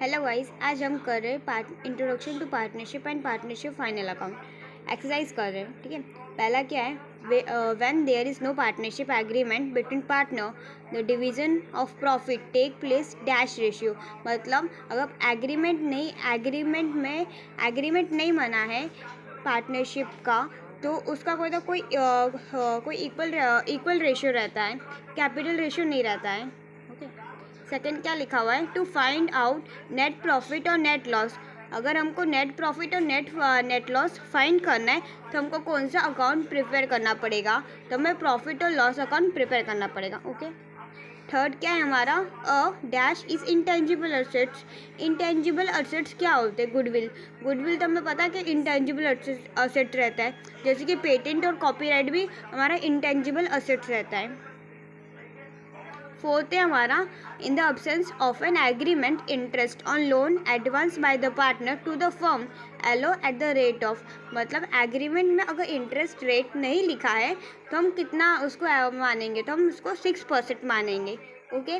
Hello guys, आज हम कर रहे हैं introduction to partnership and partnership final account exercise कर रहे हैं। ठीक है, पहला क्या है, when there is no partnership agreement between partner the division of profit take place dash ratio. मतलब अगर एग्रीमेंट नहीं बना है पार्टनरशिप का, तो उसका कोई इक्वल रेशियो रहता है, कैपिटल रेशियो नहीं रहता है। ओके, सेकंड क्या लिखा हुआ है, to find out net profit और नेट लॉस। अगर हमको नेट प्रॉफिट और नेट लॉस फाइंड करना है तो हमको कौन सा अकाउंट प्रिपेयर करना पड़ेगा, तो हमें प्रॉफिट और लॉस अकाउंट प्रिपेयर करना पड़ेगा। ओके, थर्ड क्या है हमारा, a dash is intangible assets. Intangible assets क्या होते हैं, गुडविल तो हमें पता है कि इंटेंजिबल असेट रहता है, जैसे कि पेटेंट और कॉपीराइट भी हमारा इंटेंजिबल असेट्स रहता है। फोर्थ है हमारा, in the absence of an agreement interest on loan advance by the partner to the firm allow at the rate of. मतलब एग्रीमेंट में अगर इंटरेस्ट रेट नहीं लिखा है तो हम कितना उसको मानेंगे, तो हम उसको 6% मानेंगे। ओके,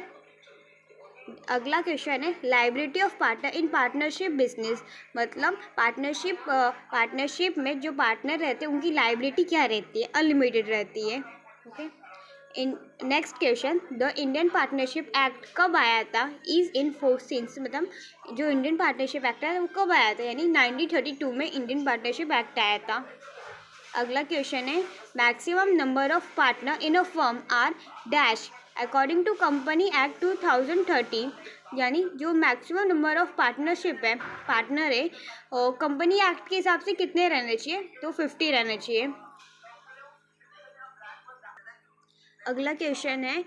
अगला क्वेश्चन है, liability of partner in partnership business. मतलब पार्टनरशिप में जो पार्टनर रहते हैं उनकी लाइबिलिटी क्या रहती है, अनलिमिटेड रहती है। Okay, in next question, the Indian partnership act कब आया था, इज इन फोर्स सिंस। मतलब जो इंडियन पार्टनरशिप एक्ट है वो कब आया था, यानी 1932 में इंडियन पार्टनरशिप एक्ट आया था। अगला क्वेश्चन है, maximum number of partner in a firm are dash according to company act 2013। यानी जो मैक्सिमम नंबर ऑफ पार्टनर है कंपनी एक्ट के हिसाब से कितने रहने चाहिए, तो 50 रहने चाहिए। अगला क्वेश्चन है,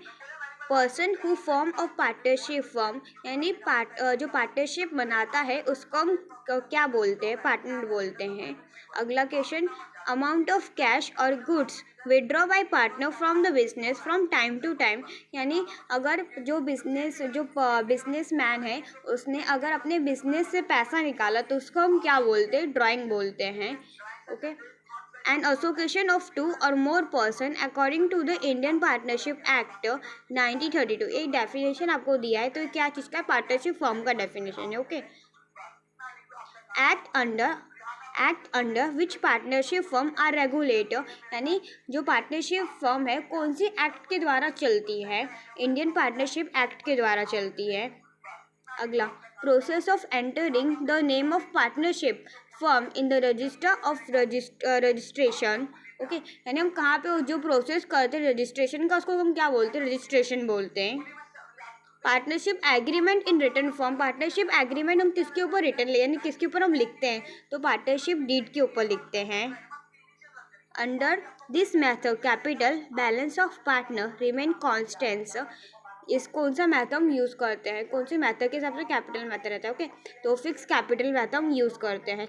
person who form of partnership form, यानी जो पार्टनरशिप बनाता है उसको हम क्या बोलते हैं, पार्टनर बोलते हैं। अगला क्वेश्चन, अमाउंट ऑफ कैश और goods withdraw by partner from the business from time to time. यानी अगर जो बिजनेस मैन है उसने अगर अपने बिजनेस से पैसा निकाला तो उसको हम क्या बोलते हैं, ड्राइंग बोलते हैं। Okay, an association of two or more person according to the Indian Partnership Act 1932। एक डेफिनेशन आपको दिया है, तो क्या चीज़ का पार्टनरशिप फॉर्म का डेफिनेशन है। Okay, act under which partnership firm are regulator. यानी जो पार्टनरशिप फर्म है कौन सी एक्ट के द्वारा चलती है, इंडियन पार्टनरशिप एक्ट के द्वारा चलती है। अगला, process of entering the name of partnership firm in the register of registration. Okay, यानी हम कहाँ पे जो प्रोसेस करते हैं रजिस्ट्रेशन का, उसको हम क्या बोलते हैं, रजिस्ट्रेशन बोलते हैं। Partnership agreement in return form. Partnership agreement हम किसके ऊपर रिटर्न ले, यानी किसके ऊपर हम लिखते हैं, तो पार्टनरशिप डीड के ऊपर लिखते हैं। Under this method capital balance of partner remain constants. इस कौन सा मेथड हम यूज़ करते हैं, कौन से मेथड के हिसाब से कैपिटल मेथड रहता है। ओके, तो फिक्स कैपिटल मेथड हम यूज़ करते हैं।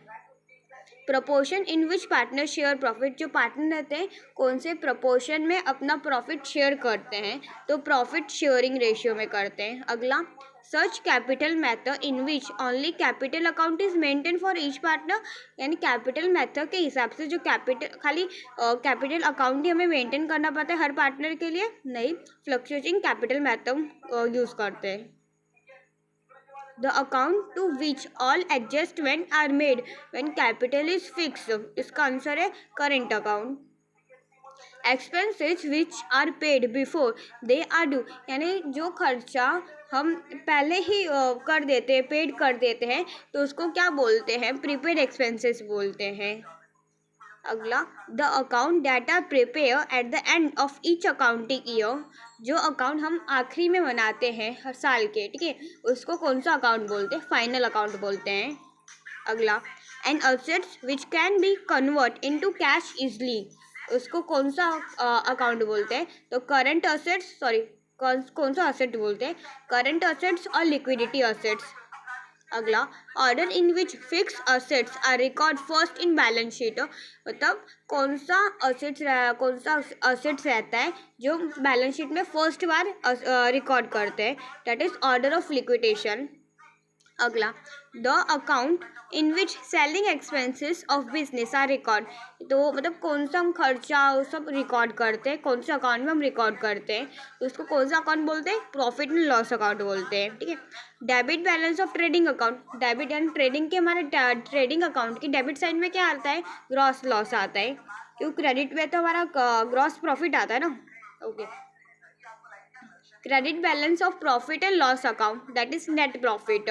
Proportion in which partner share profit. जो पार्टनर रहते हैं कौन से प्रपोर्शन में अपना प्रॉफिट शेयर करते हैं, तो प्रॉफिट शेयरिंग रेशियो में करते हैं। अगला, such capital method in which only capital account is maintain for each partner. यानी कैपिटल मेथड के हिसाब से जो कैपिटल अकाउंट ही हमें मेंटेन करना पड़ता है हर पार्टनर के लिए, नहीं, फ्लक्चुएटिंग कैपिटल मेथड यूज़ करते हैं। The account to which all adjustments are made when capital is fixed। इसका आंसर है current account। Expenses which are paid before they are due। यानी जो खर्चा हम पहले ही कर देते हैं, पेड कर देते हैं, तो उसको क्या बोलते हैं, प्रीपेड एक्सपेंसेस बोलते हैं। अगला, the account that are prepare at the end of each accounting year. जो अकाउंट हम आखिरी में बनाते हैं हर साल के, ठीक है, उसको कौन सा अकाउंट बोलते हैं, फाइनल अकाउंट बोलते हैं। अगला, an assets which can be convert into cash easily. उसको कौन सा अकाउंट बोलते हैं, तो करंट असेट्स, कौन सा असेट बोलते हैं, करंट असेट्स और लिक्विडिटी असेट्स। अगला, order in which fix assets are record first in balance sheet. मतलब कौन सा असेट्स रहता है जो बैलेंस शीट में फर्स्ट बार रिकॉर्ड करते हैं, that is order of liquidation. अगला, the account in which selling expenses of business are record. तो मतलब कौन सा हम खर्चा वो सब रिकॉर्ड करते हैं, कौन सा अकाउंट में हम रिकॉर्ड करते हैं, तो उसको कौन सा अकाउंट बोलते हैं, प्रॉफिट एंड लॉस अकाउंट बोलते हैं। ठीक है। Debit balance of trading account, debit and trading के हमारे ट्रेडिंग अकाउंट की डेबिट साइड में क्या आता है, ग्रॉस लॉस आता है, क्योंकि क्रेडिट में तो हमारा ग्रॉस प्रॉफिट आता है ना। Okay. Credit balance of profit and loss account, that is net profit.